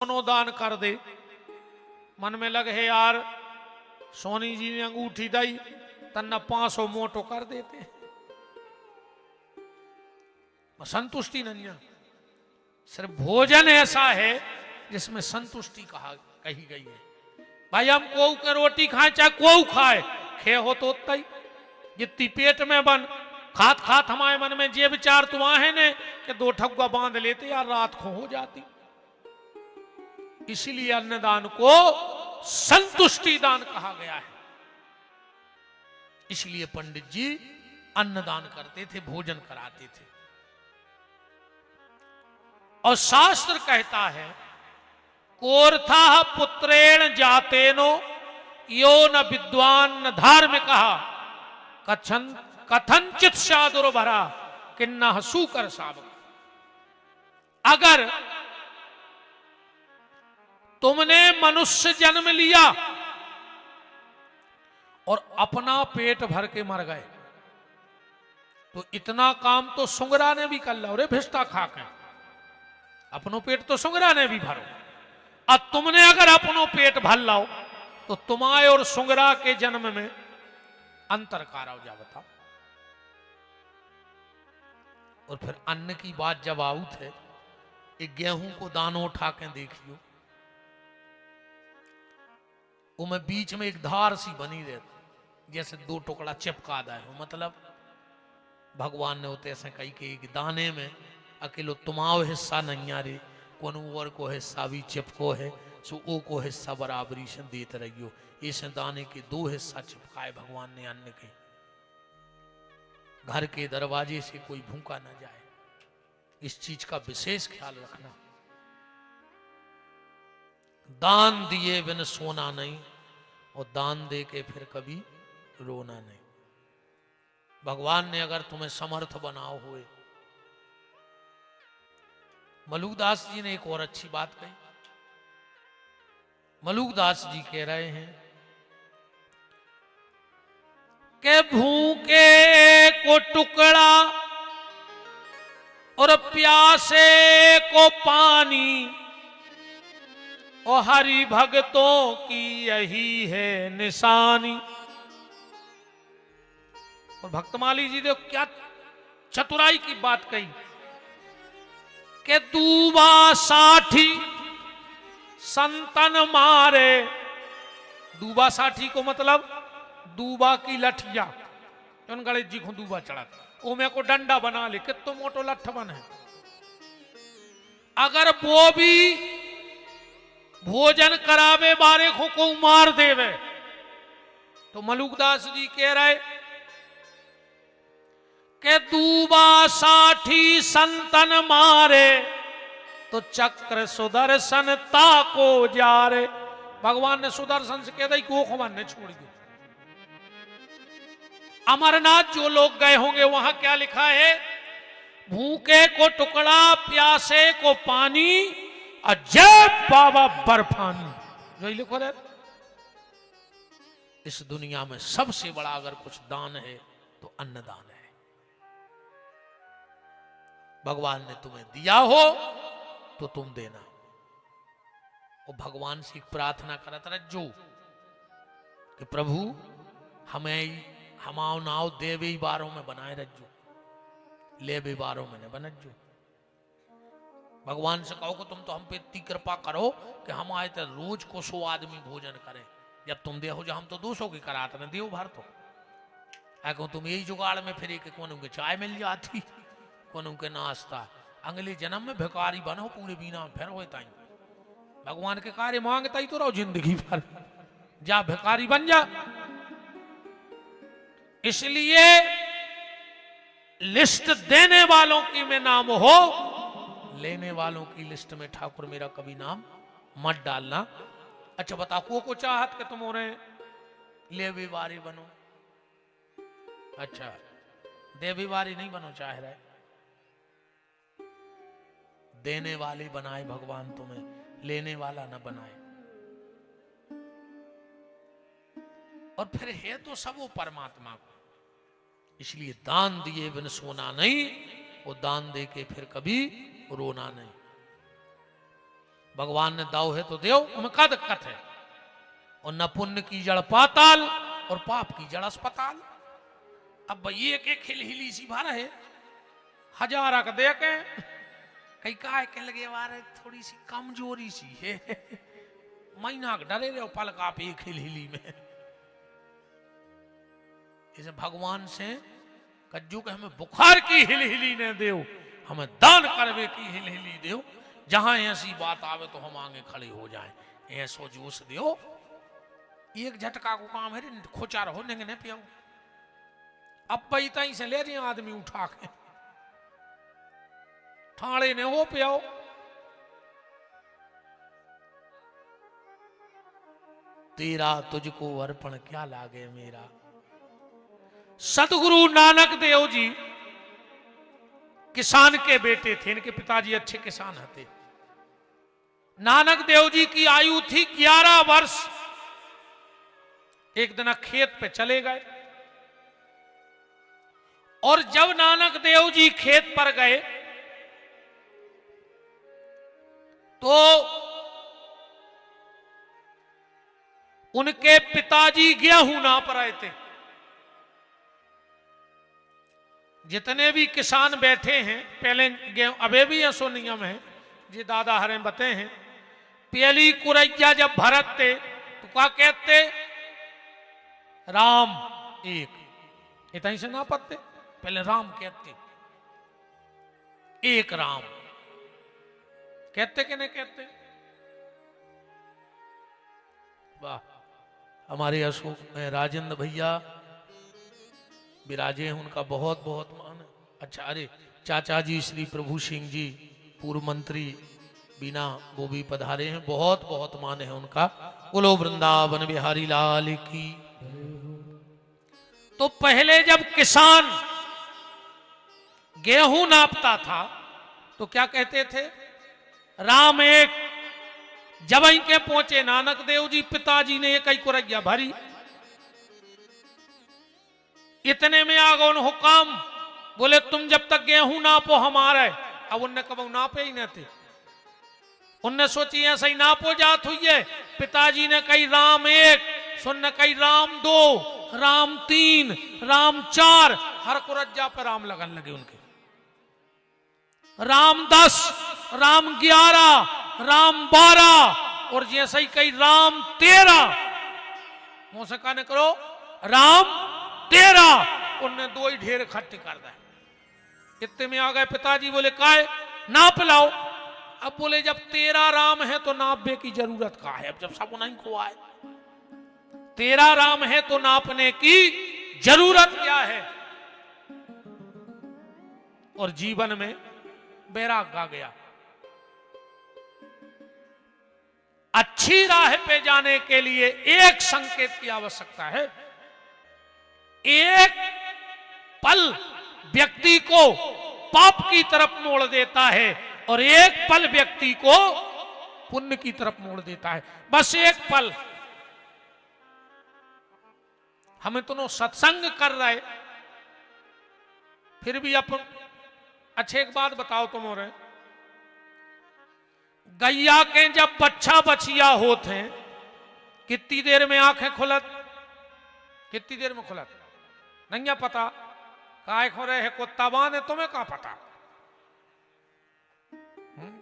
सोनो दान कर दे। मन में लगे है यार सोनी जी ने अंगूठी दी तन्ना 500 मोटो कर देते, संतुष्टि नहीं। सिर्फ भोजन ऐसा है जिसमें संतुष्टि कही गई है। भाई हम को के रोटी खाए चाहे को खाए, खे हो तो उतना ही जितनी पेट में बन। खात खात हमारे मन में ये विचार तो है ने कि 2 ठगुआ बांध लेते यार रात को हो जाती। इसीलिए अन्नदान को संतुष्टि दान कहा गया है। इसलिए पंडित जी अन्नदान करते थे, भोजन कराते थे। और शास्त्र कहता है कोर्था पुत्रेण जातेनो यो न विद्वान न धार्मिक कथनचित सादुर्भरा किन्ना सूकर सावक। अगर तुमने मनुष्य जन्म लिया और अपना पेट भर के मर गए तो इतना काम तो सुंगरा ने भी कर लो रे भिष्टा खा के। अपनो पेट तो सुंगरा ने भी भरो। अब तुमने अगर अपनो पेट भर लाओ तो तुम्हारे और सुंगरा के जन्म में अंतर कारा जा बताओ। और फिर अन्न की बात जब आउत है, एक गेहूं को दानों उठा के देखियो, वो में बीच में एक धार सी बनी रहती जैसे 2 टुकड़ा चिपका दा है। मतलब भगवान ने होते ऐसे कही कि एक दाने में अकेलो तुम्हारो हिस्सा नहीं आ रही, कौन और को हिस्सा भी चिपको है, सो ओ को हिस्सा बराबरी से देते रहियो। इस दाने के 2 हिस्सा चिपकाए भगवान ने अन्न के। घर के दरवाजे से कोई भूखा ना जाए, इस चीज का विशेष ख्याल रखना। दान दिए बिन सोना नहीं, और दान दे के फिर कभी रोना नहीं। भगवान ने अगर तुम्हें समर्थ बनाओ हुए। मलुकदास जी ने एक और अच्छी बात कही। मलुकदास जी कह रहे हैं कि भूखे को टुकड़ा और प्यासे को पानी, और हरि भक्तों की यही है निशानी। और भक्तमाली जी ने क्या चतुराई की बात कही कि दूबा 60 संतन मारे। दूबा 60 को मतलब दूबा की लठिया, गणेश जी को दूबा चढ़ा ओमे को डंडा बना ले, कितो मोटो लठ बन है। अगर वो भी भोजन करावे बारे को मार देवे तो मलुकदास जी कह रहे कि दूबा 60 संतन मारे तो चक्र सुदर्शन ताको जा रे। भगवान ने सुदर्शन से कह दी को ने छोड़ दिया। अमरनाथ जो लोग गए होंगे वहां क्या लिखा है, भूखे को टुकड़ा प्यासे को पानी अजय बाबा बर्फानी, जो लिखो रहे। इस दुनिया में सबसे बड़ा अगर कुछ दान है तो अन्नदान है। भगवान ने तुम्हें दिया हो तो तुम देना। और भगवान से प्रार्थना करत रज्जो कि प्रभु हमें हमाओ नाव देवे बारों में बनाए रज्जो, लेवे बारों में न बनज्जो। भगवान से कहो कि तुम तो हम पे इतनी कृपा करो कि हम आए तो रोज को 100 आदमी भोजन करें। जब तुम दे हो जो हम तो 200 की कराते ना देव भर तो कहूँ तुम यही जुगाड़ में फिर एक कोनों के चाय मिल जाती, कोनों के नाश्ता। अगले जन्म में भिखारी बनो पूरे बिना फिर हो ताई भगवान के कार्य मांगता ही तो रहो जिंदगी भर, जा भिखारी बन जा। इसलिए लिस्ट देने वालों की में नाम हो, लेने वालों की लिस्ट में ठाकुर मेरा कभी नाम मत डालना। अच्छा बताओ को चाहत कि तुम उन्हें लेवी वारी बनो, अच्छा देवी वारी नहीं बनो चाह रहे, देने वाले बनाए भगवान तुम्हें, लेने वाला न बनाए। और फिर है तो सब वो परमात्मा को। इसलिए दान दिए बिन सोना नहीं, वो दान दे के फिर कभी रोना नहीं। भगवान ने दाव है तो देव, हमें क्या दिक्कत है। और न पुण्य की जड़ पाताल और पाप की जड़ अस्पताल। अब भाई एक एक हिली सी भर है, हजार का दे के कई का के लगे वारे थोड़ी सी कमजोरी सी है महीना डरे रहे पल का आप एक हिली में। इसे भगवान से कज्जू के हमें बुखार की हिली ने देव, हमें दान करवे की हिली देव, जहां ऐसी बात आवे तो हम आगे खड़े हो जाएं, ऐसो जोश दियो। एक झटका को काम है खोचार हो ने पियो। अब पई तई से ले रही आदमी उठा के ठाणे ने हो पियो। तेरा तुझको अर्पण क्या लागे मेरा। सतगुरु नानक देव जी किसान के बेटे थे, इनके पिताजी अच्छे किसान थे। नानक देव जी की आयु थी 11 वर्ष। एक दिन खेत पे चले गए और जब नानक देव जी खेत पर गए तो उनके पिताजी गेहूं नाप रहे थे। जितने भी किसान बैठे हैं पहले गेहूं, अबे भी ऐसो नियम है जी दादा हरे बते हैं। पहली कुरैया जब भरत थे तो क्या कहते, राम एक, इतनी से ना पत्ते पहले राम कहते, एक राम कहते कि नहीं कहते। वाह, हमारे अशोक में राजेंद्र भैया विराजे हैं, उनका बहुत बहुत मान है। अच्छा, अरे चाचा जी श्री प्रभु सिंह जी पूर्व मंत्री बीना, वो भी पधारे हैं, बहुत बहुत मान है उनका। बोलो वृंदावन बिहारी लाल की। तो पहले जब किसान गेहूं नापता था तो क्या कहते थे, राम एक। जब इनके पहुंचे नानक देव जी पिताजी ने एक ही कुरैया भरी। इतने में आ गए हुक्म, बोले तुम जब तक गेहूं नापो हमारे। अब उनने कब नापे ही न थे, उनने सोची ऐसा ही नापो जात हुई है। पिताजी ने कही राम एक, सुन कही राम दो, राम तीन, राम चार, हर कुरज्जा पर राम लगन लगे उनके। राम 10, राम 11, राम 12 और जैसे ही कही राम 13। मुंह से कहने करो राम 13। उनने 2 ही ढेर इकट्ठे कर दिए। इतने में आ गए पिताजी, बोले काय नाप लाओ। अब बोले जब 13 राम है तो नापने की जरूरत का है। अब जब सब नहीं को आए 13 राम है तो नापने की जरूरत क्या है। और जीवन में बैराग आ गया। अच्छी राह पे जाने के लिए एक संकेत की आवश्यकता है। एक पल व्यक्ति को पाप की तरफ मोड़ देता है और एक पल व्यक्ति को पुण्य की तरफ मोड़ देता है। बस एक पल। हम तो सत्संग कर रहे, फिर भी अपन अच्छे एक बात बताओ तुम और गैया के जब बच्चा बचिया होते हैं कितनी देर में आंखें खुलत, कितनी देर में खुलत नहीं पता। काय खो रहे है कुत्ता बांधे तुम्हें क्या पता।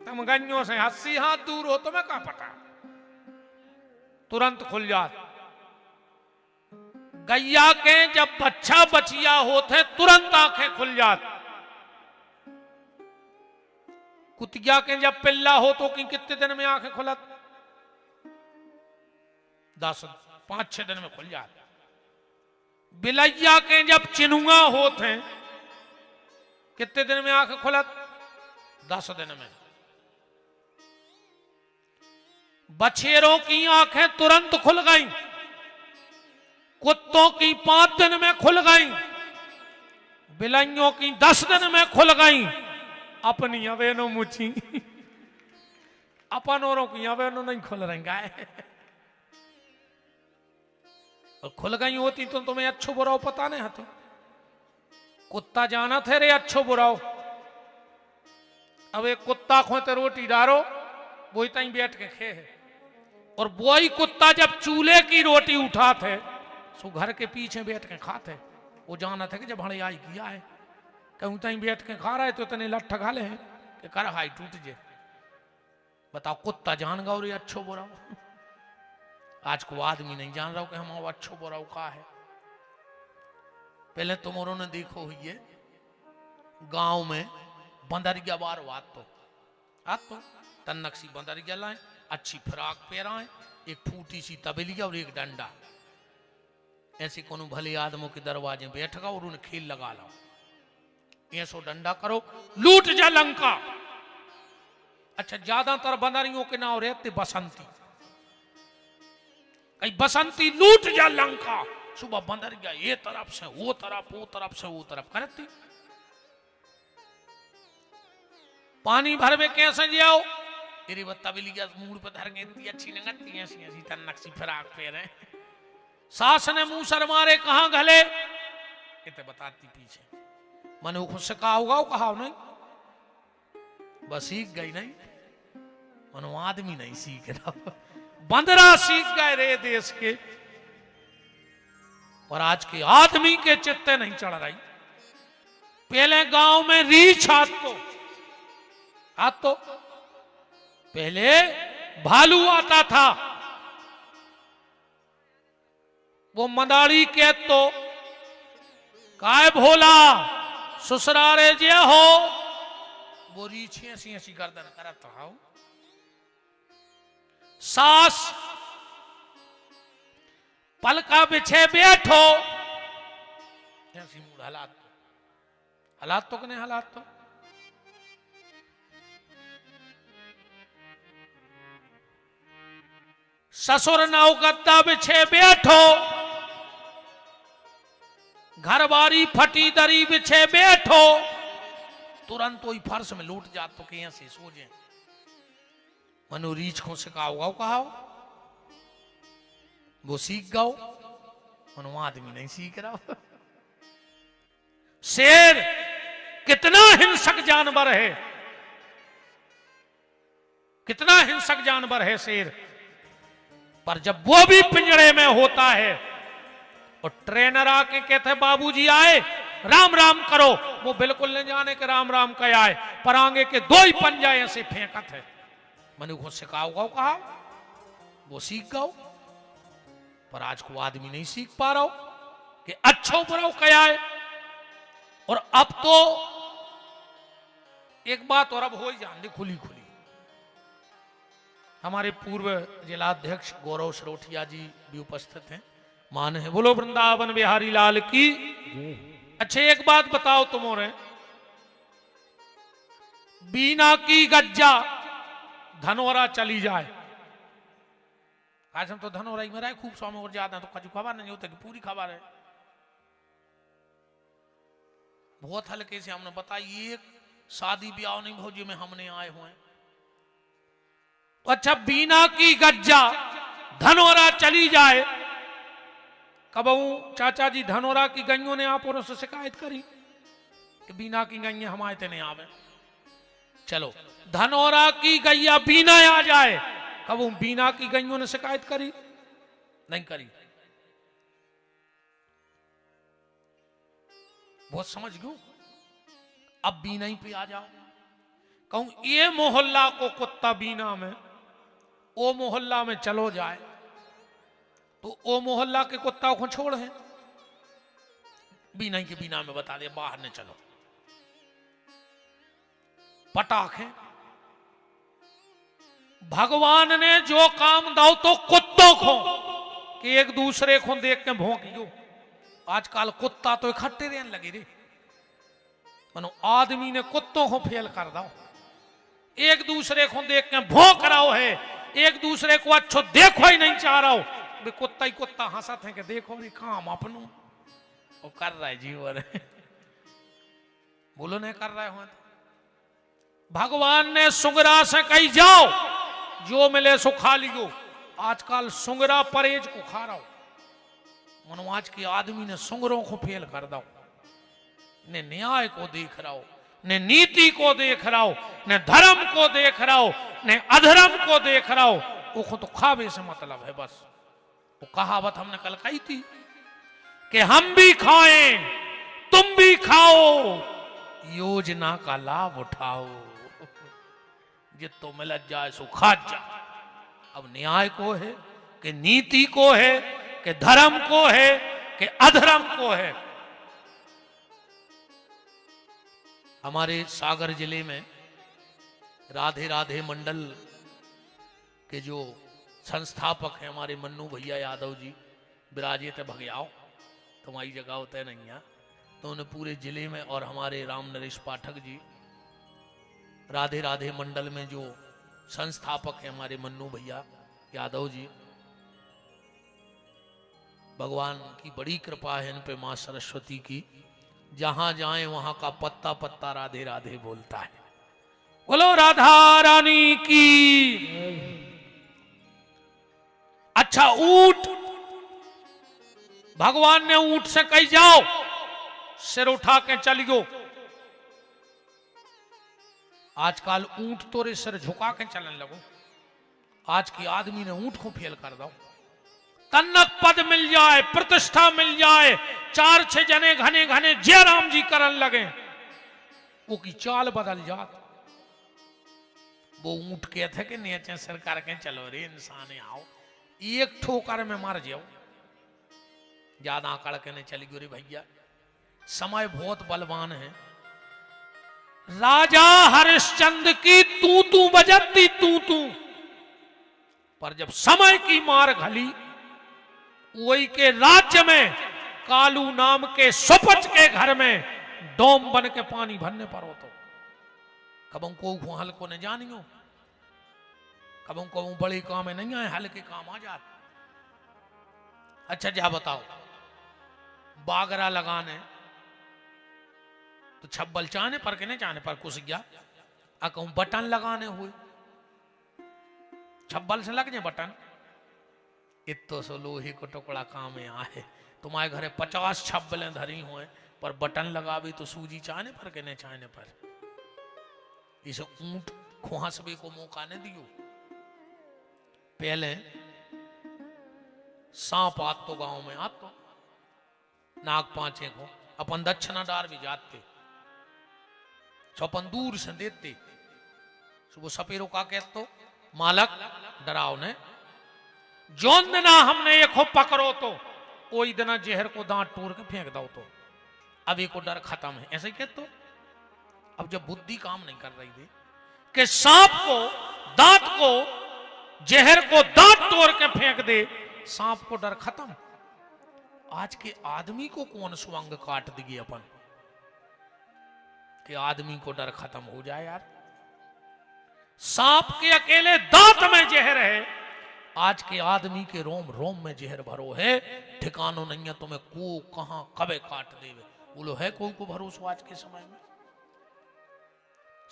तुम गन्यों से 80 हाथ दूर हो तुम्हें क्या पता, तुरंत खुल जात। गैया के जब बच्चा बचिया होते तुरंत आंखें खुल जात। कुतिया के जब पिल्ला हो तो कितने दिन में आंखें खुलत, 5-6 दिन में खुल जात। बिलैया के जब चिनुआ होते हैं कितने दिन में आंखें खुलत, 10 दिन में। बछेरों की आंखें तुरंत खुल गईं, कुत्तों की 5 दिन में खुल गईं, बिलाइयों की 10 दिन में खुल गईं। अपनी अवेनो मुची अपन औरों की अवेनो नहीं खुल रही गाय। और खुल गई होती तो तुम्हें अच्छो बुराओ पता नहीं था। कुत्ता जाना थे रे अच्छो बुराओ। अब एक कुत्ता खोते रोटी डारो वो तई बैठ के खे है। और वही कुत्ता जब चूल्हे की रोटी उठाते सो घर के पीछे बैठ के खाते। वो जाना था कि जब हड़ाई किया है कहूं तई बैठ के खा रहा है तो इतने लठ घाले हैं कि कर हाई टूट जे। बताओ कुत्ता जान गा और ये अच्छो बुरा। आज को आदमी नहीं जान रहा कि हम अच्छो बुरा का है। पहले तुमों ने देखो हुई है गांव में बंदरिया बार आत तो तन्नक सी बंदरिया लाए, अच्छी फ्राक पहराए, एक फूटी सी तबेलिया और एक डंडा। ऐसे कोनो भले आदमों के दरवाजे बैठ गया और उन्हें खेल लगा लो। ऐसो डंडा करो लूट जा लंका। अच्छा ज्यादातर बंदरियों के नाम रहते बसंती। कहीं बसंती लूट जा लंका। सुबह बंदरिया ये तरफ से वो तरफ, वो तरफ से वो तरफ करती। पानी भर में कैसे जाओ तेरी बत्ता भी लिया मूड पर धर गई अच्छी नंगती ऐसी ऐसी तन्नक सी फ्राक पहने। सास ने मुंह सर मारे कहां घले इतने बताती पीछे। मनु खुद से कहा होगा कहा नहीं बस सीख गई नहीं। मनु आदमी नहीं सीख रहा, बंदरा सीख गए रे देश के। और आज के आदमी के चित्ते नहीं चढ़ रही। पहले गांव में रीछ आज तो पहले भालू आता था। वो मदारी के तो काय भोला ससुरारे जे हो वो रीछी ऐसी ऐसी गर्दन करत हो। सास पलका बिछे बैठो ऐसी मूड हालात तो कने हालात तो ससुर नाव गद्दा बिछे बैठो, घर बारी फटी दरी बिछे बैठो, तुरंत वही फर्श में लूट जात तो कहीं से सो जाए। मनु रीछ को सिखाओ कहा वो सीख गाओ। मनु आदमी नहीं सीख रहा। शेर कितना हिंसक जानवर है, कितना हिंसक जानवर है शेर। पर जब वो भी पिंजड़े में होता है और ट्रेनर आके कहते बाबूजी आए राम राम करो, वो बिल्कुल नहीं जाने के राम राम कह आए पर आगे के दो ही पंजा ऐसे फेंकत है। मनु को सिखाओ गाओ कहा वो सीख गाओ। पर आज को आदमी नहीं सीख पा रहा हो कि अच्छो बुरा क्या है। और अब तो एक बात और अब हो ही जान दे खुली खुली। हमारे पूर्व जिलाध्यक्ष गौरव सरोठिया जी भी उपस्थित हैं, मान है। बोलो वृंदावन बिहारी लाल की। अच्छे एक बात बताओ तुम और बीना की गज्जा धनोरा चली जाए। आज हम तो धनोरा ही मेरा खूब स्वामी और ज्यादा तो कभी खबर नहीं होता कि पूरी खबर है। बहुत हल्के से हमने बताई एक शादी ब्याह नहीं भोजी में हमने आए हुए हैं। अच्छा बीना की गज्जा धनोरा चली जाए। कबहू चाचा जी धनोरा की गईयों ने आप और से शिकायत करी कि बीना की गईया हमारे ते नहीं आवे। चलो धनोरा की गैया बीना आ जाए, कबहू बीना की गईयों ने शिकायत करी नहीं करी। बहुत समझ गयो। अब बीना ही पे आ जाओ। कहूं ये मोहल्ला को कुत्ता बीना में ओ मोहल्ला में चलो जाए तो ओ मोहल्ला के कुत्ता को छोड़ है बीना के बीना में बता दे बाहर न चलो। पटाख है। भगवान ने जो काम दाओ तो कुत्तों को कि एक दूसरे को देख के भौंकियो। आजकल कुत्ता तो इकट्ठे रहने लगे रे। मनो आदमी ने कुत्तों को फेल कर दो। एक दूसरे को देख के भौंक रहा है, एक दूसरे को अच्छो देखो ही नहीं चाह रहा हो। कुत्ता ही कुत्ता हंसत है कि देखो नहीं काम अपनों वो कर रहा है जीवन बोलो नहीं कर रहा है। भगवान ने सुंगरा से कही जाओ जो मिले सो खा लियो। आजकल सुंगरा परहेज को खा रहा हो। मनो आज के आदमी ने सुंगरों को फेल कर दो, ने न्याय को देख रहा हो। न नीति को देख रहा हो, न धर्म को देख रहा हो, न अधर्म को देख रहा हो, वो तो खावे से मतलब है। बस वो कहावत हमने कल कही थी कि हम भी खाएं तुम भी खाओ, योजना का लाभ उठाओ, जितो मिलत जाए सो खा जा। अब न्याय को है कि नीति को है कि धर्म को है कि अधर्म को है। हमारे सागर जिले में राधे राधे मंडल के जो संस्थापक हैं हमारे मन्नू भैया यादव जी, विराजित है भगयाओ, तुम्हारी जगह होता है नहीं, तो उन्हें पूरे जिले में, और हमारे राम नरेश पाठक जी राधे राधे मंडल में जो संस्थापक है हमारे मन्नू भैया यादव जी, भगवान की बड़ी कृपा है इन पे, मां सरस्वती की, जहां जाए वहां का पत्ता पत्ता राधे राधे बोलता है। बोलो राधा रानी की। अच्छा, ऊंट, भगवान ने ऊंट से कही जाओ सिर उठा के चलियो। आजकल ऊंट तोरे सिर झुका के चलने लगो। आज की आदमी ने ऊंट को फेल कर दो। तन्नक पद मिल जाए, प्रतिष्ठा मिल जाए, 4-6 जने घने घने जय राम जी करन लगे, वो की चाल बदल जात। वो ऊंट के थे कि नीचे सरकार के चलो रे इंसान आओ, एक ठोकर में मर जाओ, ज्यादा आकड़ के नहीं चली रे भैया। समय बहुत बलवान है। राजा हरिश्चंद्र की तू बजती तू, पर जब समय की मार घली, वही के राज्य में कालू नाम के सुपच के घर में डोम बन के पानी भरने पर हो, तो कब को हल को नहीं जानियो, कब को बड़े काम में नहीं आए, हल्के काम आ जाते। अच्छा जा बताओ, बागरा लगाने तो छब्बल चाहने पर के नहीं चाहने पर कुछ गया, कहूं बटन लगाने हुए, छब्बल से लग जाए बटन, इतो सो लोहे को टुकड़ा काम में आए। तुम्हारे घरे 50 छब्बलें धरी हुए, पर बटन लगावे तो सूजी चाहने पर के नहीं चाहने पर। इसे ऊंट खुहासबे को मौका नहीं दियो। पहले सांप आत तो गांव में आत तो नाग पांचे को अपन दक्षिणा डार भी जाते, तो अपन दूर से देते। सुबह सपेरो का कहते तो मालक डराव ने, जोन दिना हमने एक हो पकड़ो तो वही दिना जहर को दांत तोड़ के फेंक दो, तो अभी को डर खत्म है, ऐसे ही कहते तो। अब जब बुद्धि काम नहीं कर रही थी कि सांप को दांत को जहर को दांत तोड़ के फेंक दे, सांप को डर खत्म। आज के आदमी को कौन सुअंग काट दिए अपन कि आदमी को डर खत्म हो जाए यार। सांप के अकेले दांत में जहर है, आज के आदमी के रोम रोम में जहर भरो है, ठिकानो नहीं है तुम्हें को कहां कबे काट देवे। बोलो है कोई को भरोसा आज के समय में?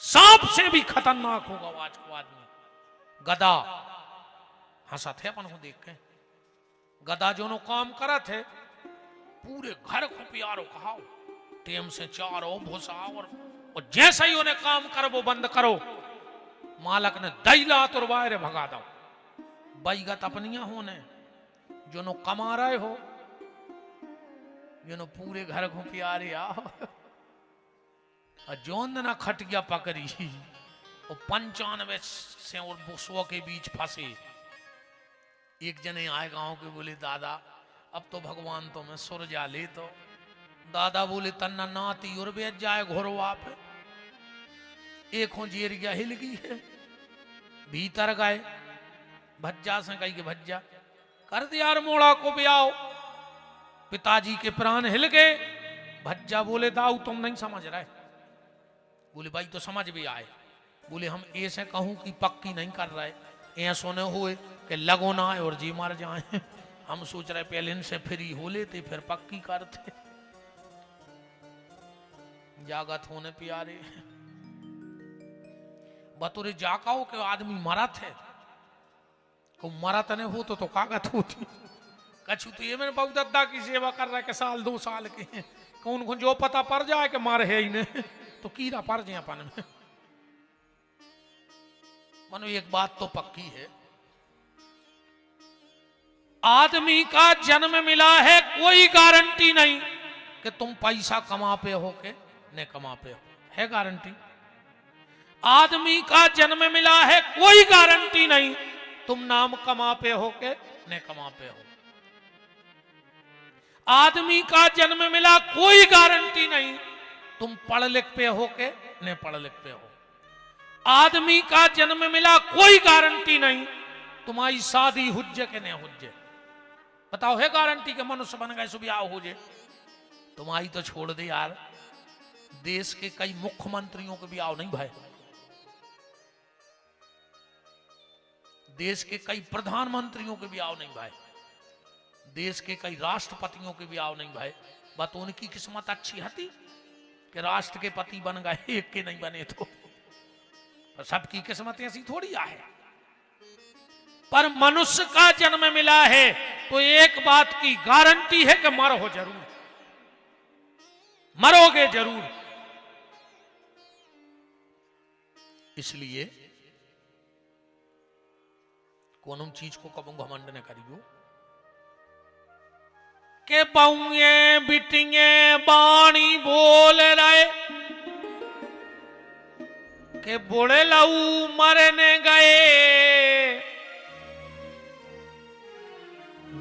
सांप से भी खतरनाक होगा आज को आदमी। गदा हंसा थे अपन को देख के, गदा जो नो काम करा थे, पूरे घर को प्यारो कहाओ, टेम से चारो भूसा, और जैसा ही उन्हें काम करो वो बंद करो, मालक ने दैला तुरवाए रे भगा दो। बैगत अपनिया होने जो नो कमा रहे हो, जो नो पूरे घर को प्यारे आओ, और जोन ना खट गया पकड़ी, और 95 से और 100 के बीच फंसे। एक जने आए गांव के, बोले दादा अब तो भगवान तो मैं सुर जा ले, तो दादा बोले तन्ना नाती और बेच जाए घोरवा पे। एक हो जेर गया, हिल गई है, भीतर गए भज्जा से कही के भज्जा कर दिया यार, मोड़ा को भी आओ। पिताजी के प्राण हिल गए। भज्जा बोले दाऊ तुम नहीं समझ रहे। बोले भाई तो समझ भी आए। बोले हम ऐसे कहूं कि पक्की नहीं कर रहे, ऐसा न हुए कि लगो ना आए और जी मर जाए। हम सोच रहे पहले इनसे फ्री हो लेते फिर पक्की करते। जागत होने प्यारे, बतौरे जाकाओ के आदमी मरा थे, को मरा तने हो तो कागत होती। कछु तो ये मैंने बहुदत्ता की सेवा कर रहा है कि 1-2 साल के, कौन को जो पता पड़ जाए कि मार है ही नहीं, तो कीड़ा पड़ जाए अपन में। मनो एक बात तो पक्की है, आदमी का जन्म मिला है, कोई गारंटी नहीं कि तुम पैसा कमा पे हो के न कमा पे हो, है गारंटी? आदमी का जन्म मिला है, कोई गारंटी नहीं तुम नाम कमा पे हो के न कमा पे हो। आदमी का जन्म मिला, कोई गारंटी नहीं तुम पढ़ लिख पे हो के न पढ़ लिख पे हो। आदमी का जन्म मिला, कोई गारंटी नहीं तुम्हारी शादी हुज्जे के न हुज्जे। बताओ है गारंटी के मनुष्य बन गए सुबियाह हो जे? तुम्हारी तो छोड़ दे यार, देश के कई मुख्यमंत्रियों के भी आओ नहीं भाई, देश के कई प्रधानमंत्रियों के भी आओ नहीं भाई, देश के कई राष्ट्रपतियों के भी आओ नहीं भाई। बस उनकी किस्मत अच्छी हती कि राष्ट्र के पति बन गए, एक के नहीं बने तो सबकी किस्मत ऐसी थोड़ी है। पर मनुष्य का जन्म मिला है तो एक बात की गारंटी है कि मरो जरूर, मरोगे जरूर। इसलिए कोनो चीज को कबू घमंड न करियो के बहुए बिटिए बाणी बोल रहे के बुढ़े लऊ मरने गए,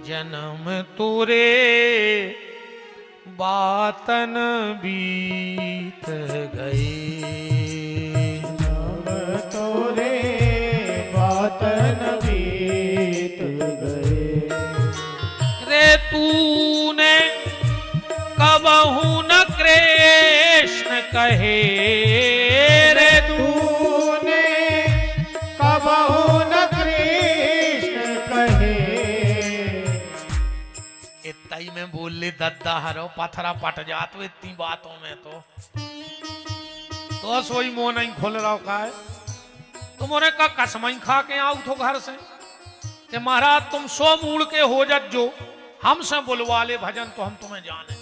जन्म तुरे बातन बीत गए, जन्म तुरे बातन बीत गए। रे तूने कबहू न कृष्ण कहे, रे तूने कबहू न कृष्ण कहे। इतना ही में बोल ले दद्दा हरो पथरा पट जा तो इतनी बातों में तो सोई मुंह नहीं खोल रहा का है। तुमने का कसमई खा के आओ तो घर से कि महाराज तुम 100 मूल के हो जत जो हमसे बुलवा ले भजन तो हम तुम्हें जाने।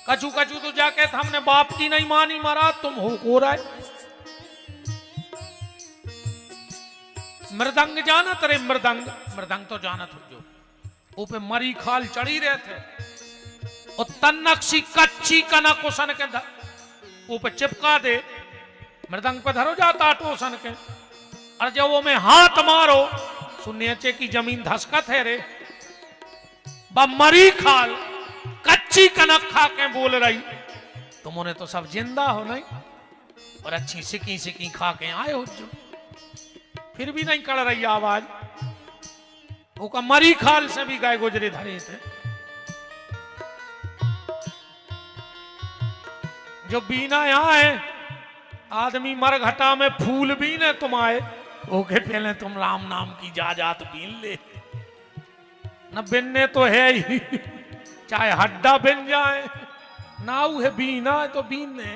कचू कचू तो जाके हमने बाप की नहीं मानी महाराज, तुम हो रहा है। मृदंग जानत रे, मृदंग मृदंग तो जानत हो जो ऊपे मरी खाल चढ़ी रहे थे और तन्नक्सी कच्ची कनक उसन के ऊपे चिपका दे, मृदंग पे धरो जाता टोसन के, और जब वो में हाथ मारो सुनिए की जमीन धसकत है रे। मरी खाल कच्ची कनक खा के बोल रही, तुमने तो सब जिंदा हो नहीं और अच्छी सिकी सिकी खा के आए हो जो, फिर भी नहीं कड़ रही आवाज। वो का मरी खाल से भी गाय गुजरे धरे थे। जो बीना यहाँ है आदमी मरघटा में फूल बीने तुम आए, ओके पहले तुम राम नाम की जात बीन ले, न बिनने तो है ही, चाहे हड्डा बिन जाए ना है बीना है तो बीनने।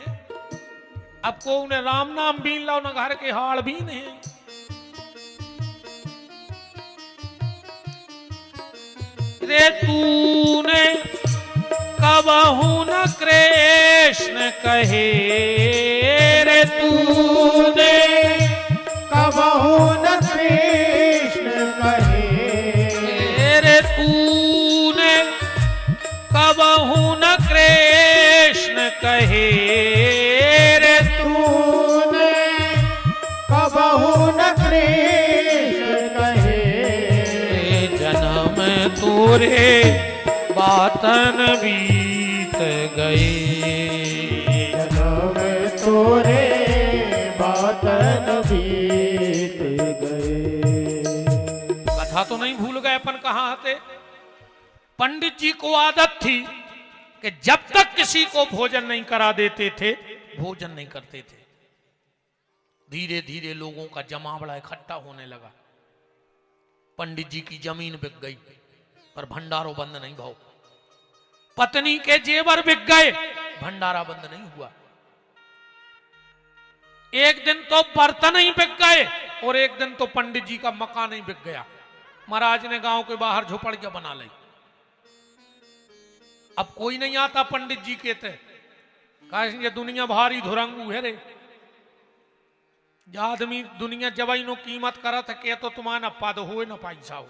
अब को उन्हें राम नाम बीन लो ना घर के हाड़ बीने। रे तूने कबहू न कृष्ण कहे, रे तूने कबहू न कृष्ण कहे। रे तूने कबहू न कृष्ण कहे, रे तूने कबहू न कृष्ण कहे। जन्म तोरे बातन बीत गए, जन्म तोरे बातन बीत गए। कथा तो नहीं भूल गए अपन कहाँ थे। पंडित जी को आदत थी कि जब तक किसी को भोजन नहीं करा देते थे भोजन नहीं करते थे। धीरे धीरे लोगों का जमावड़ा इकट्ठा होने लगा। पंडित जी की जमीन बिक गई पर भंडारो बंद नहीं भाव। पत्नी के जेवर बिक गए, भंडारा बंद नहीं हुआ। एक दिन तो बर्तन ही बिक गए और एक दिन तो पंडित जी का मकान ही बिक गया। महाराज ने गांव के बाहर झोपड़ियां बना ली। अब कोई नहीं आता पंडित जी के थे, कहा ये दुनिया भारी धुरंगू है रे, आदमी दुनिया जब नो कीमत करत के तो तुम्हारा पद हो न पैसा हो,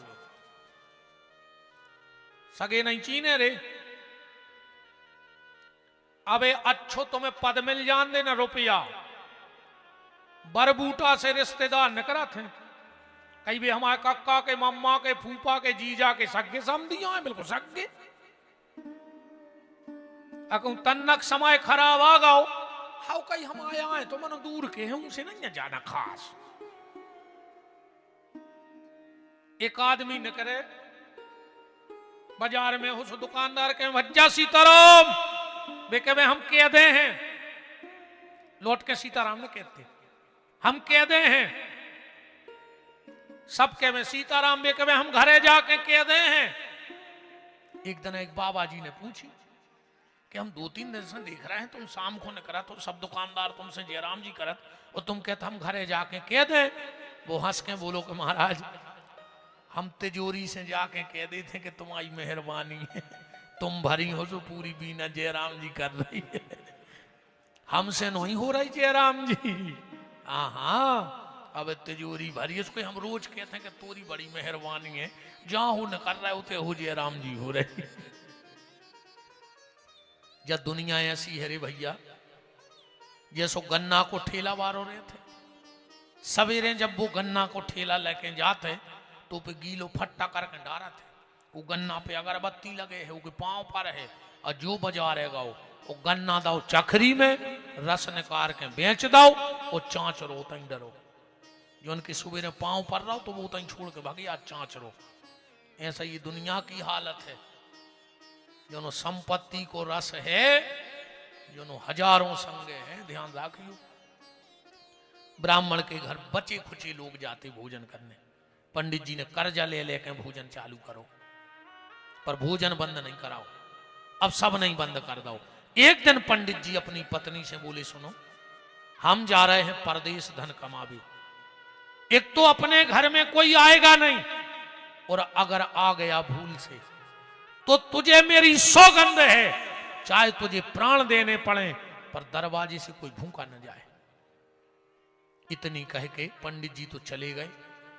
सगे नहीं चीने रे। अबे अच्छो तुम्हें पद मिल जान दे ना रुपया, बरबूटा से रिश्तेदार न करा थे, कई भी हमारे कक्का के मम्मा के फूफा के जीजा के सगे समझिया है, बिल्कुल सगे। अकू तन्नक समय खराब आ गाओ, हाउ कई हम आया है तो मनो दूर के हैं, उनसे नहीं जाना खास। एक आदमी न करे बाजार में हो, सो दुकानदार के भज्जा सीताराम, वे कहे हम कह दे हैं, लौट के सीताराम ने कहते हम कह दे हैं, सबके में सीताराम, वे कहे हम घरे जाके कह दे हैं। एक दिन एक बाबा जी ने पूछी कि हम 2-3 दिन से देख रहे हैं तुम शाम को न करा, तो सब दुकानदार तुमसे जयराम जी करत और तुम कहते हम घरे जाके कह दे। वो हंस के बोलो कि महाराज हम तिजोरी से जाके कह देते कि तुम्हारी मेहरबानी है, तुम भरी हो तो पूरी बीना जयराम जी कर रही है, हमसे नहीं हो रही जयराम जी। हाँ अब तिजोरी भरी, इसको हम रोज कहते हैं कि तोरी बड़ी मेहरबानी है, जहां हो न कर रहा है उते हो जयराम जी हो रही। जब दुनिया ऐसी है रे भैया, जैसो गन्ना को ठेला वारो रहे थे, सवेरे जब वो गन्ना को ठेला लेके जाते तो पे गीलो फट्टा करके डारा थे, वो गन्ना पे अगरबत्ती लगे है, वो पांव पर है, और जो बजा रहेगा वो गन्ना दाओ चखरी में रस निकाल के बेच दो, और चाँच रो तई डरो, जो उनके सवेरे पांव पर रहो तो वो तई छोड़ के भागे आज चाँच रो। ऐसा ये दुनिया की हालत है, जो संपत्ति को रस है, जो हजारों संगे हैं, ध्यान रखियो। ब्राह्मण के घर बचे खुचे लोग जाते भोजन करने, पंडित जी ने कर्जा ले लेके भोजन चालू करो, पर भोजन बंद नहीं कराओ, अब सब नहीं बंद कर दो। एक दिन पंडित जी अपनी पत्नी से बोले सुनो हम जा रहे हैं परदेश धन कमावे, एक तो अपने घर में कोई आएगा नहीं, और अगर आ गया भूल से तो तुझे मेरी सौगंध है, चाहे तुझे प्राण देने पड़े पर दरवाजे से कोई भूखा न जाए। इतनी कह के पंडित जी तो चले गए।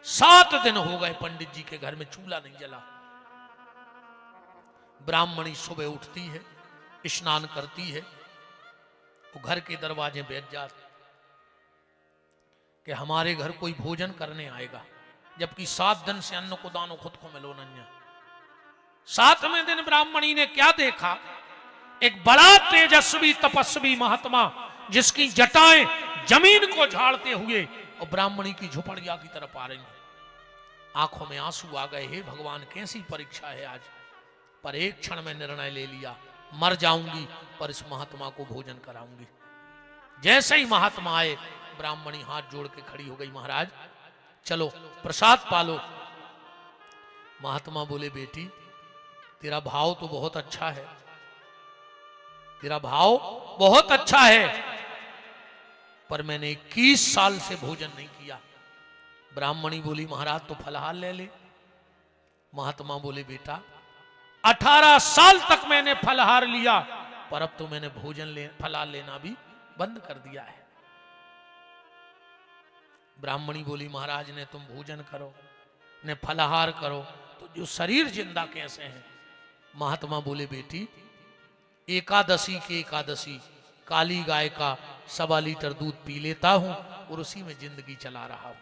7 दिन हो गए पंडित जी के घर में चूल्हा नहीं जला। ब्राह्मणी सुबह उठती है, स्नान करती है, वो घर के दरवाजे बैठ जाते कि हमारे घर कोई भोजन करने आएगा, जबकि 7 दिन से अन्न को दानो खुद को मिलो नहीं। 7वें दिन ब्राह्मणी ने क्या देखा, एक बड़ा तेजस्वी तपस्वी महात्मा जिसकी जटाएं जमीन को झाड़ते हुए और ब्राह्मणी की झुपड़िया की तरफ आ रही है। आंखों में आंसू आ गए, हे भगवान कैसी परीक्षा है आज, पर एक क्षण में निर्णय ले लिया, मर जाऊंगी पर इस महात्मा को भोजन कराऊंगी। जैसे ही महात्मा आए, ब्राह्मणी हाथ जोड़ के खड़ी हो गई, महाराज चलो प्रसाद पालो। महात्मा बोले बेटी तेरा भाव तो बहुत अच्छा है, तेरा भाव बहुत अच्छा है, पर मैंने 21 साल से भोजन नहीं किया। ब्राह्मणी बोली महाराज तो फलाहार ले ले। महात्मा बोले बेटा 18 साल तक मैंने फलाहार लिया, पर अब तो मैंने फलाहार लेना भी बंद कर दिया है। ब्राह्मणी बोली महाराज ने तुम भोजन करो, ने फलाहार करो, तो जो शरीर जिंदा कैसे है। महात्मा बोले बेटी एकादशी के एकादशी काली गाय का 1.25 लीटर दूध पी लेता हूं और उसी में जिंदगी चला रहा हूं।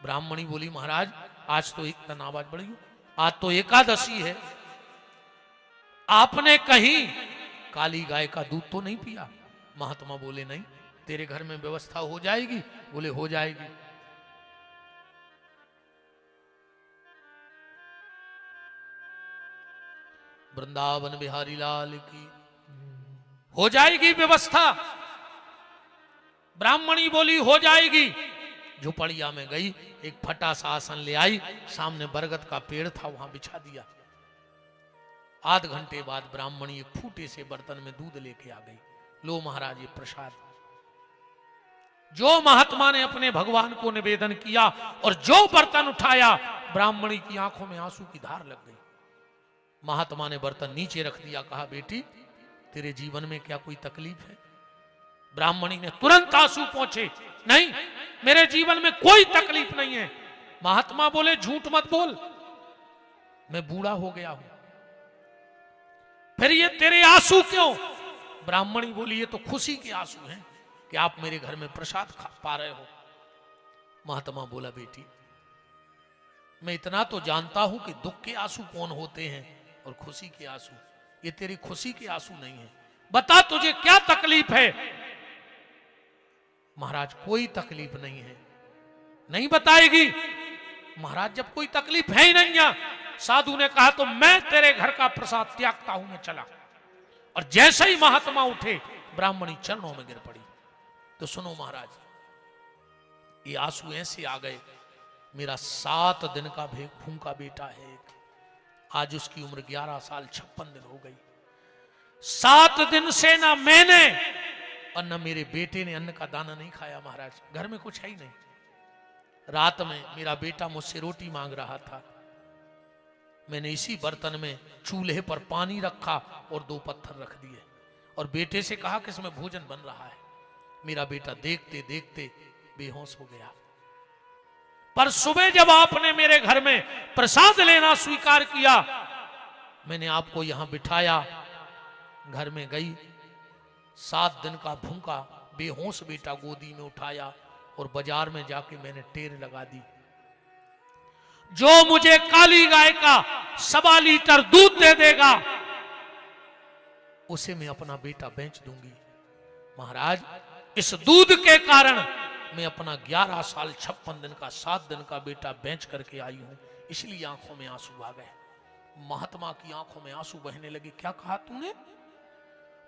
ब्राह्मणी बोली महाराज आज तो एक आवाज बढ़ी, आज तो एकादशी है, आपने कहीं काली गाय का दूध तो नहीं पिया। महात्मा बोले नहीं, तेरे घर में व्यवस्था हो जाएगी। बोले हो जाएगी। वृंदावन बिहारी लाल की हो जाएगी व्यवस्था। ब्राह्मणी बोली हो जाएगी। झोपड़िया में गई, एक फटा सा आसन ले आई, सामने बरगद का पेड़ था, वहां बिछा दिया। आध घंटे बाद ब्राह्मणी एक फूटे से बर्तन में दूध लेके आ गई। लो महाराज ये प्रसाद। जो महात्मा ने अपने भगवान को निवेदन किया और जो बर्तन उठाया, ब्राह्मणी की आंखों में आंसू की धार लग गई। महात्मा ने बर्तन नीचे रख दिया, कहा बेटी तेरे जीवन में क्या कोई तकलीफ है? ब्राह्मणी ने तुरंत आंसू पहुंचे, नहीं मेरे जीवन में कोई तकलीफ नहीं है। महात्मा बोले झूठ मत बोल, मैं बूढ़ा हो गया हूं, फिर ये तेरे आंसू क्यों? ब्राह्मणी बोली ये तो खुशी के आंसू हैं कि आप मेरे घर में प्रसाद खा पा रहे हो। महात्मा बोला बेटी मैं इतना तो जानता हूं कि दुख के आंसू कौन होते हैं और खुशी के आंसू, ये तेरी खुशी के आंसू नहीं है, बता तुझे क्या तकलीफ है? महाराज कोई तकलीफ नहीं है। नहीं बताएगी? महाराज जब कोई तकलीफ है ही नहीं है, साधु ने कहा तो मैं तेरे घर का प्रसाद त्यागता हूं, मैं चला। और जैसे ही महात्मा उठे ब्राह्मणी चरणों में गिर पड़ी। तो सुनो महाराज, ये आंसू ऐसे आ गए, मेरा 7 दिन का भूखा बेटा है एक, आज उसकी उम्र 11 साल 56 दिन हो गई। 7 दिन से ना मैंने और न मेरे बेटे ने अन्न का दाना नहीं खाया महाराज, घर में कुछ है ही नहीं। रात में मेरा बेटा मुझसे रोटी मांग रहा था, मैंने इसी बर्तन में चूल्हे पर पानी रखा और 2 पत्थर रख दिए और बेटे से कहा कि इसमें भोजन बन रहा है। मेरा बेटा देखते देखते बेहोश हो गया। पर सुबह जब आपने मेरे घर में प्रसाद लेना स्वीकार किया, मैंने आपको यहां बिठाया, घर में गई, 7 दिन का भूखा बेहोश बेटा गोदी में उठाया और बाजार में जाके मैंने टेर लगा दी। जो मुझे काली गाय का 1.25 लीटर दूध दे देगा उसे मैं अपना बेटा बेच दूंगी। महाराज इस दूध के कारण मैं अपना 11 साल 56 दिन का 7 दिन का बेटा बेच करके आई हूं, इसलिए आंखों में आंसू आ गए। महात्मा की आंखों में आंसू बहने लगे। क्या कहा तूने?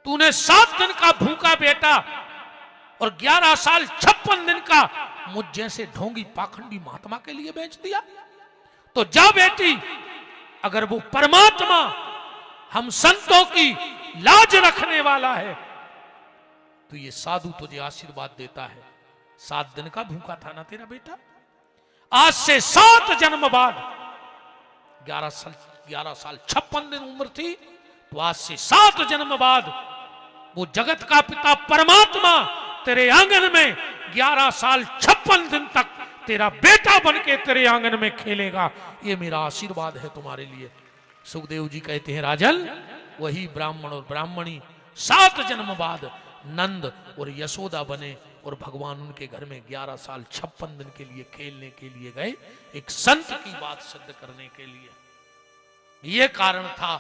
तूने 7 दिन का भूखा बेटा और 11 साल 56 दिन का मुझ जैसे ढोंगी पाखंडी महात्मा के लिए बेच दिया? तो जा बेटी, अगर वो परमात्मा हम संतों की लाज रखने वाला है तो ये साधु तुझे आशीर्वाद देता है। 7 दिन का भूखा था ना तेरा बेटा, आज से 7 जन्म बाद 11 साल 56 दिन उम्र थी, तो आज से 7 जन्म बाद वो जगत का पिता परमात्मा तेरे आंगन में 11 साल 56 दिन तक तेरा बेटा बनके तेरे आंगन में खेलेगा। ये मेरा आशीर्वाद है तुम्हारे लिए। सुखदेव जी कहते हैं राजन, वही ब्राह्मण और ब्राह्मणी 7 जन्म बाद नंद और यशोदा बने और भगवान उनके घर में 11 साल 56 दिन के लिए खेलने के लिए गए, एक संत की बात सिद्ध करने के लिए। यह कारण था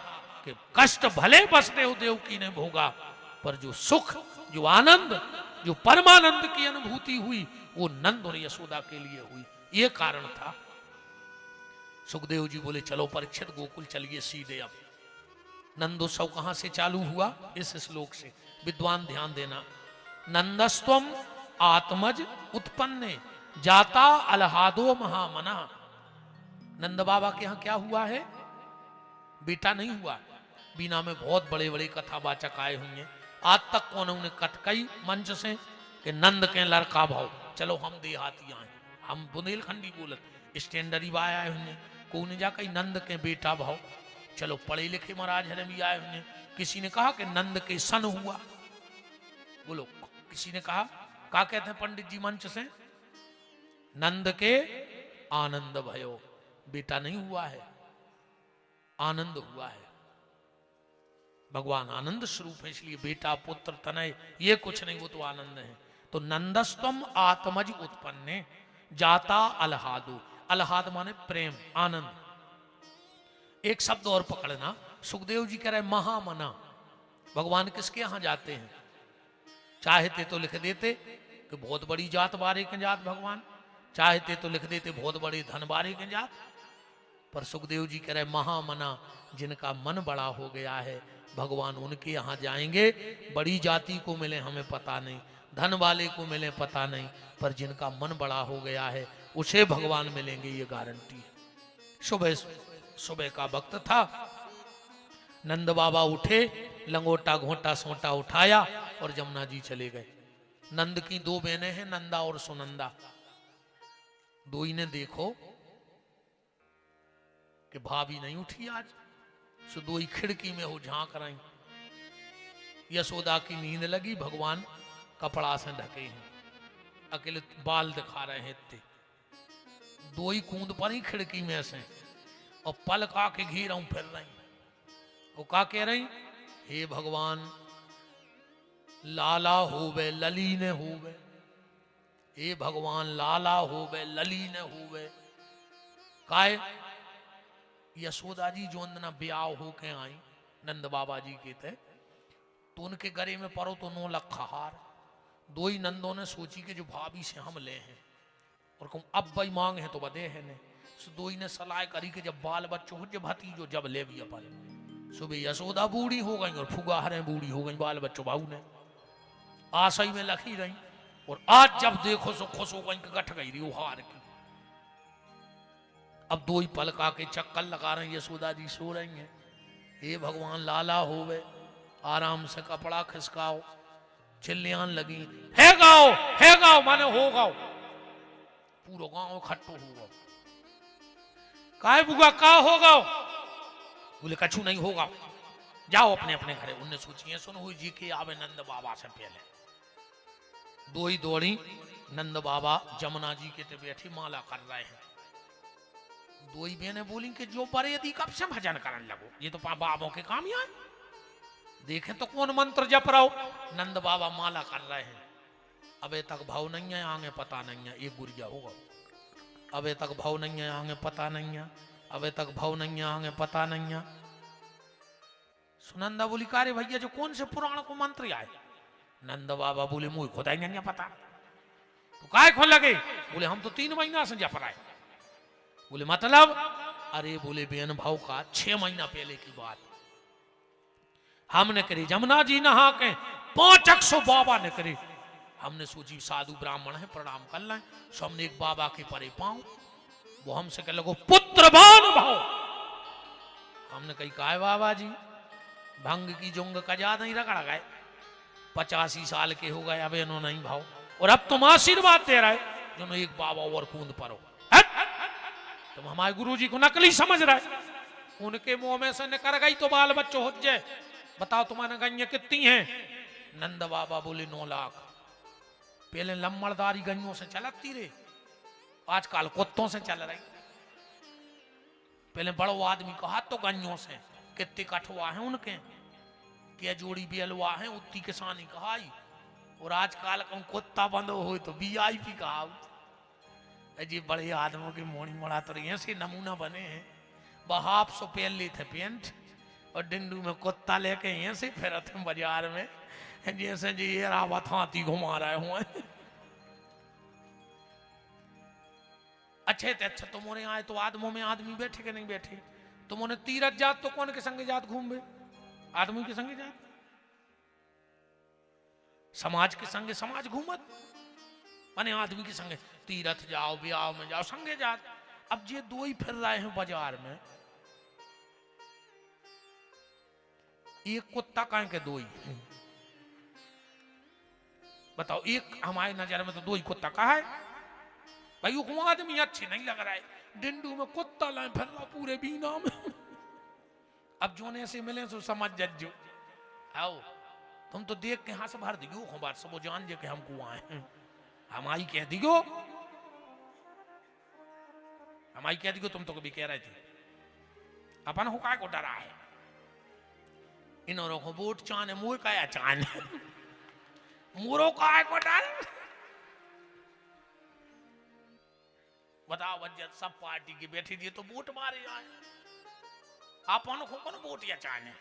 कि कष्ट भले वसुदेव देवकी ने भोगा, पर जो सुख, जो आनंद, जो परमानंद की अनुभूति हुई वो नंद और यशोदा के लिए हुई। यह कारण था। सुखदेव जी बोले चलो परीक्षित गोकुल चलिए सीधे। अब नंदोत्सव कहां से चालू हुआ? इस श्लोक से। विद्वान ध्यान देना। नंदस्त्वम आत्मज उत्पन्ने जाता अलहादो महामना। नंद बाबा के यहां क्या हुआ है? बेटा नहीं हुआ। बीना में बहुत बड़े बड़े कथावाचक आए होंगे, आज तक कौन उन्हें कटकई मंच से कि नंद के लड़का भाव, चलो हम देहाती आए, हम बुंदेलखंडी बोलत स्टैंडरी बाय आए होंगे, को ने जाकर नंद के बेटा भाव, चलो पढ़े लिखे महाराज हरे भी आए होंगे। किसी ने कहा कि नंद के सन हुआ, बोलो किसी ने कहा, क्या कहते हैं पंडित जी मंच से? नंद के आनंद भयो, बेटा नहीं हुआ है, आनंद हुआ है। भगवान आनंद स्वरूप है, इसलिए बेटा पुत्र तनय ये कुछ नहीं, वो तो आनंद है। तो नंदस्तम आत्मज उत्पन्ने जाता अलहादो। अलहाद माने प्रेम, आनंद। एक शब्द और पकड़ना, सुखदेव जी कह रहे महामना। भगवान किसके यहां जाते हैं? चाहते तो लिख देते कि बहुत बड़ी जात बारे के जात भगवान, चाहते तो लिख देते बहुत बड़े धन बारे के जात, पर सुखदेव जी कह रहे महामना, जिनका मन बड़ा हो गया है भगवान उनके यहां जाएंगे। बड़ी जाति को मिले हमें पता नहीं, धन वाले को मिले पता नहीं, पर जिनका मन बड़ा हो गया है उसे भगवान मिलेंगे, ये गारंटी है। सुबह का वक्त था, नंद बाबा उठे, लंगोटा घोटा सोटा उठाया और जमुना जी चले गए। नंद की 2 बहनें हैं, नंदा और सुनंदा। दो ही ने देखो कि भाभी नहीं उठी आज, सो 2 ही खिड़की में हो झांक रही। यशोदा की नींद लगी, भगवान कपड़ा से ढके हैं, अकेले बाल दिखा रहे हैं इतने। दो ही कूद पर ही खिड़की में से और पल का के घी रहा फिर रही। वो का कह रही, हे भगवान लाला होवे ललीने होवे, हे भगवान लाला होवे ललीने होवे। काय यशोदा जी जो अंदना ब्याह होके आई नंद बाबा जी के थे, तो उनके गले में परो तो 9 लाख हार। दो ही नंदों ने सोची कि जो भाभी से हम ले हैं और कहूँ अब भाई मांग है तो बदे है ने। सो दो ही ने सलाह करी कि जब बाल बच्चों हो, जब भतीजो जब ले भी अपन। सुबह यशोदा बूढ़ी हो गई और फुगा हरें बूढ़ी हो गई, बाल बच्चों भाऊ ने आशाई में लखी रही। और आज जब देखो सो खुश हो गई, गठ गई रही हार की। अब दो ही पलका के चक्कर लगा रहे हैं, यशोदा जी सो रही हैं। हे भगवान लाला होवे, आराम से कपड़ा खिसकाओ। चिल्लियान लगी, है गाओ माने हो गाओ। पूरा गांव इकट्ठो हो गो। काय बुआ का हो गाओ? बोले कछु नहीं होगा, जाओ अपने अपने घरे। उनने सोची सुन हुई जी के आवे नंद बाबा से पहले। दो ही दौड़ी, नंद बाबा जमुना जी के ते बैठी माला कर रहे हैं। दो ही बहने बोली कि जो पर यदि कब से भजन करने लगो, ये तो बाबों के काम ही आए। देखे तो कौन मंत्र जप रहा हो। नंद बाबा माला कर रहे हैं। अबे तक भाव नहीं है, आगे पता नहीं है, एक गुरिया होगा। अबे तक भाव नहीं है, आगे पता नहीं है, अबे तक भाव नहीं है, आगे पता नहीं है। सुनंदा बोली कारे भैया जो कौन से पुराण को मंत्र आए? नंद बाबा बोले मुझे खुदा ही नहीं पता। तो काय खोल लगे? बोले हम तो 3 महीना से जप रहे। बोले मतलब? अरे बोले बेन भाव का 6 महीना पहले की बात हमने करी। जमुना जी नहा के 500 बाबा ने करे। हमने सोची साधु ब्राह्मण है, प्रणाम कर लें। सो हमने एक बाबा के परे पाऊं, वो हमसे कह लगो पुत्रवान भाव। हमने कही काय बाबा जी, भंग की जुंग का याद नहीं रगड़ गए, 85 साल के हो गए, अब इन्होंने नहीं भाव। और अब तुम आशीर्वाद दे रहे जो एक बाबा और कूद परो। तुम हमारे गुरु जी को नकली समझ रहे। उनके मुंह में से निकल गई तो बाल बच्चों हो जाए। बताओ तुम्हारे गैया कितनी हैं? नंद बाबा बोले 9 लाख। पहले लम्बड़दारी गैयों से चलती रे, आजकल कुत्तों से चल रही। पहले बड़ो आदमी कहा तो गैयों से कितने कठवा है उनके, क्या जोड़ी बेलवा है उतनी किसानी कहाई। और आजकल कुत्ता बंद हो तो VIP कहा। जी बड़े आदमियों की मोड़ी मोड़ा तो ऐसे नमूना बने हैं। बहाप सो पहन ली थे पेंट और डिंडू में कुत्ता लेके ऐसे फिर थे बाजार में, जैसे जी ये रावत हाथी घुमा रहे हुए। अच्छे थे अच्छा तुमने आए तो आदमों में आदमी बैठे के नहीं बैठे। तुमने तीरथ जात तो कौन के संगे जात घूमे? आदमी के संगे जात, समाज के संगे समाज घूमत माने आदमी के संगे तीरथ जाओ, ब्याह में जाओ, संगे जात। अब ये दो ही फिर रहे हैं बाजार में। एक कुत्ता कहें के दो ही बताओ। एक हमारे नजर में तो 2 ही कुत्ता कहा है भाई। वो आदमी अच्छे नहीं लग रहा है, डिंडू में कुत्ता लाए फिर रहा पूरे बीना में। अब जो ने ऐसे मिले तो समझ जज्जो आओ। तुम तो देख के हाथ से भर दियो बात सब जान जे के हमको आए हैं। हमारी कह दियो, हमारी कह दियो। तुम तो कभी कह रहे थे अपन हो काय को डरा है। इन्होंने को वोट चाने मोर का चाने मोरो काय को डर। बताओ वजह सब पार्टी की बैठी थी तो वोट मारे जाए। अपन को कौन वोट या चाने?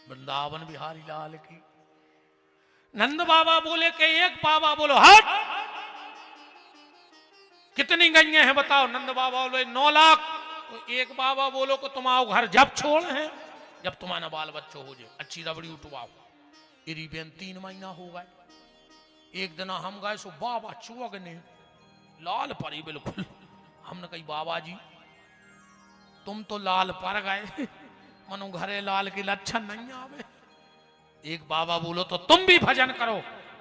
वृंदावन बिहारी लाल की। नंद बाबा बोले कि एक बाबा बोलो हट। कितनी गैया हैं बताओ? नंद बाबा बोले 9 लाख। तो एक बाबा बोलो कि तुम आओ घर जब छोड़ हैं, जब तुम्हारा बाल बच्चों हो जाए, अच्छी रबड़ी उठवाओ। इरी बेन 3 महीना हो गए। एक दिन हम गए सो बाबा चुअग ने लाल परी बिल्कुल। हमने कही बाबा जी तुम तो लाल पर गए, मनो घरे लाल के लक्षण नहीं आवे। एक बाबा बोलो तो तुम भी भजन करो।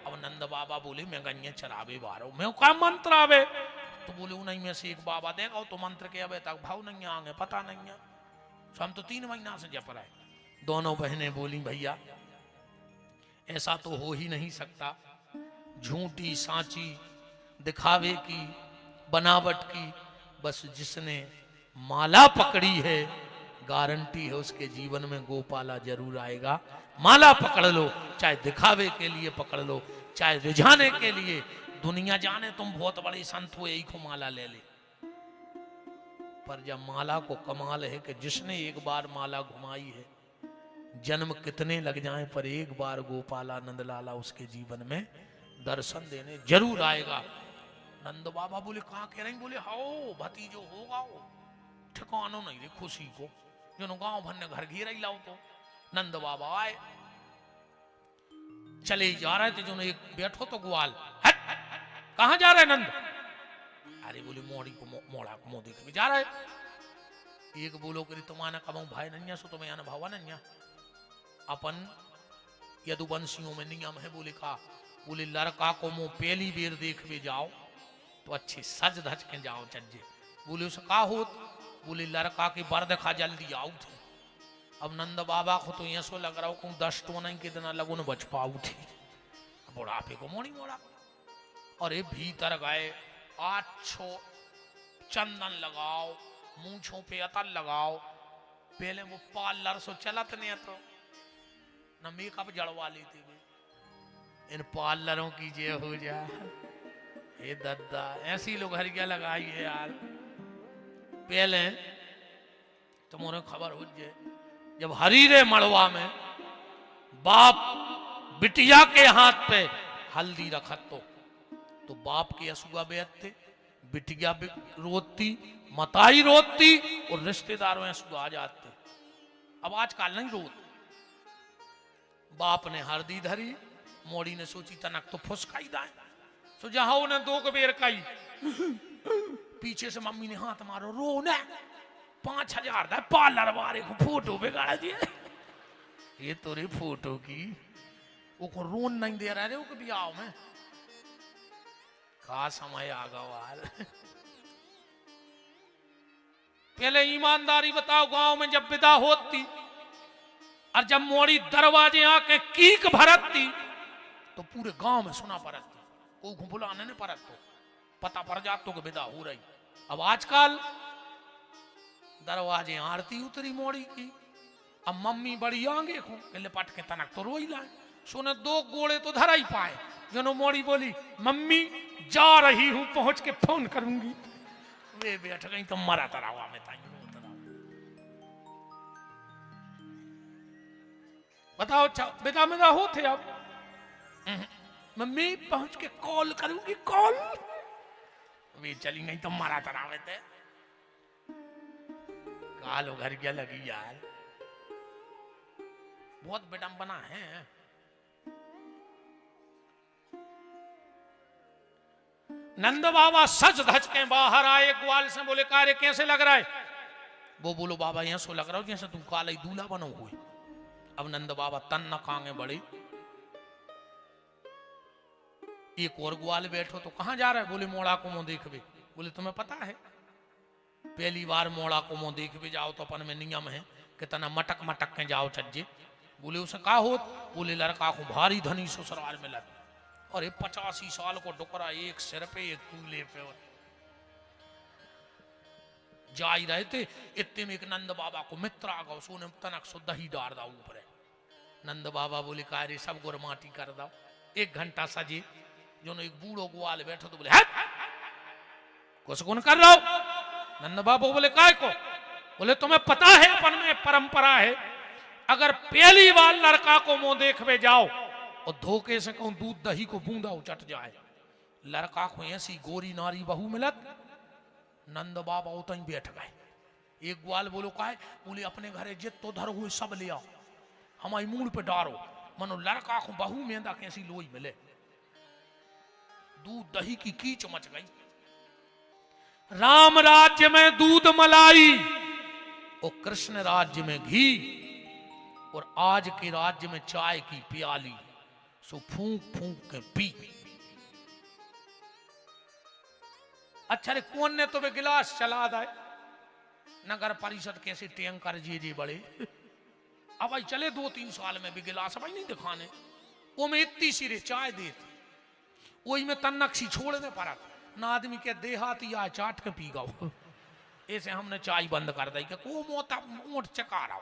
अब नंद बाबा बोले मैं गन्या चरावे बारो, मैं क्या मंत्र आवे? तो बोले उन्हीं में से एक बाबा देगा तो मंत्र के अबे तक भाव नहीं आगे पता नहीं है। तो हम तो 3 महीना से जप रहे। दोनों बहनें बोली भैया ऐसा तो हो ही नहीं सकता, झूठी सांची दिखावे की बनावट की, बस जिसने माला पकड़ी है गारंटी है उसके जीवन में गोपाला जरूर आएगा। माला पकड़ लो, चाहे दिखावे के लिए पकड़ लो, चाहे रिझाने के लिए, दुनिया जाने तुम बहुत बड़े संत हो यही को माला ले ले, पर जब माला को कमाल है कि जिसने एक बार माला घुमाई है जन्म कितने लग जाएं पर एक बार गोपाला नंदलाला उसके जीवन में दर्शन देने जरूर आएगा। नंद बाबा बोले कहाँ कह रही, बोले हाओ भतीजो होगा वो ठिकानो नहीं रे खुशी को, जो गांव भर ने घर घेर ही लाओ। तो नंद बाबा आए, चले जा रहे थे, जो एक बैठो तो ग्वाल, हट कहाँ जा रहे नंद, अरे बोले मोड़ी को मोड़ा को मोदी के जा रहे। एक बोलो करी तुम्हारा कमाऊ भाई नन्या सो तुम्हें अनुभवा नन्या अपन यदुवंशियों में नियम है, बोले का, बोले लड़का को मुंह पहली बेर देख भी जाओ तो अच्छे सज धज के जाओ चज्जे। बोले उसे का होत, बोले लड़का के बर देखा जल्दी आओ थे। अब नंद बाबा को तो ये सो लग रहा हो 10 तो नहीं कितना लगुन बच पाऊ थे, बुढ़ापे को मोड़ी मोड़ा। और ये भीतर गए, 8 चंदन लगाओ, मूंछों पे अतल लगाओ, पहले वो पार्लर सो चलत नहीं तो न मेकअप जड़वा लेते थे, इन पार्लरों की जे हो जा ये दद्दा ऐसी लोग हरिया लगाई है यार। पहले तुम्हारे खबर हो जाए जब हरीरे मड़वा में बाप बिटिया के हाथ पे हल्दी रखत तो बाप के असुआ बेचते, बिटिया रोती, मताई रोती और रिश्तेदारों असुआ आ जाते। अब आजकल नहीं रोते। बाप ने हल्दी धरी, मोड़ी ने सोची तनक तो फुसकाई दाए, सो जहां उन्हें 2 बेर कही, पीछे से मम्मी ने हाथ मारो, रो ने 5000 दा पार्लर वाले को फोटो बिगाड़ दिए। ये तो रे फोटो की वो को रोन नहीं दे रहा रे, वो कभी आओ में का समय आ गवाल। पहले ईमानदारी बताओ, गांव में जब विदा होती और जब मोड़ी दरवाजे आके कीक भरती तो पूरे गांव में सुना पड़ती, कोई को बुलाने नहीं पड़त तो पता पड़ जातो कि विदा हो रही। अब आजकल दरवाजे आरती उतरी मोड़ी की, अब मम्मी बड़ी आगे को लिपट के तनक तो रोई लाए, सुने 2 गोले तो धरा ही पाए। जो मोड़ी बोली मम्मी जा रही हूं, पहुंच के फोन करूंगी, वे बैठ गई तो मरा तरावा में ताई। बताओ अच्छा बेटा मेरा होते अब मम्मी पहुंच के कॉल करूंगी, कॉल वे चली गई तो मरा तरावे थे। कालो घर क्या लगी यार, बहुत विडंबना है। नंद बाबा सच धज के बाहर आए, ग्वाल से बोले कार्य कैसे लग रहा है? वो बोलो बाबा यहां सो लग रहा हो जैसे तुम काला ही दूल्हा बनो हुए। अब नंद बाबा तन न कांगे बड़ी। एक और ग्वाल बैठो तो कहां जा रहा है? बोले मोड़ा को मुंह देखबे। बोले तुम्हें पता है पहली बार मोड़ा को मुंह देखबे जाओ तो अपन में नियम है कितना मटक मटक के जाओ चज्जे। बोले उसे का होत? बोले लड़का को भारी धनी ससुराल में लग, और 85 साल को डुकरा, एक सिर पे एक कूले पे जा ही रहे थे। इतने में एक नंद बाबा को मित्र आ गो, सोने तनक सो दही डार दा ऊपर। नंद बाबा बोले कार्य सब गुर माटी कर दो। 1 घंटा सजे जो एक बूढ़ो ग्वाल बैठो तो बोले कुछ कौन कर रहा हो? नंद बाबा बोले काय को? बोले तुम्हें पता है अपन में परंपरा है अगर पहली बार लड़का को मुंह देखवे जाओ और धोखे से कहूं दूध दही को बूंदा उचट जाए, लड़का को ऐसी गोरी नारी बहू मिलत। नंद बाबा उत ही बैठ गए। एक ग्वाल बोलो का है? बोले अपने घरे जित तो धर हुए सब ले आओ, हमारी मूड पे डारो, मनो लड़का को बहू मेंदा कैसी लोई मिले। दूध दही की कीच मच गई। राम राज्य में दूध मलाई और कृष्ण राज्य में घी, और आज के राज्य में चाय की प्याली, सो फूंक फूंक के पी। अच्छा रे कौन ने तो वे गिलास चला दाए? नगर परिषद कैसे टैंकर जी बड़े अब भाई चले 2-3 साल में भी गिलास भाई नहीं दिखाने, वो में इतनी सिरे चाय देते, वही में तन्नक्सी छोड़ने पड़ा ना, आदमी के देहाती या चाट के पी गओ। ऐसे हमने चाय बंद कर दी कि को मोटा मोट चका रहा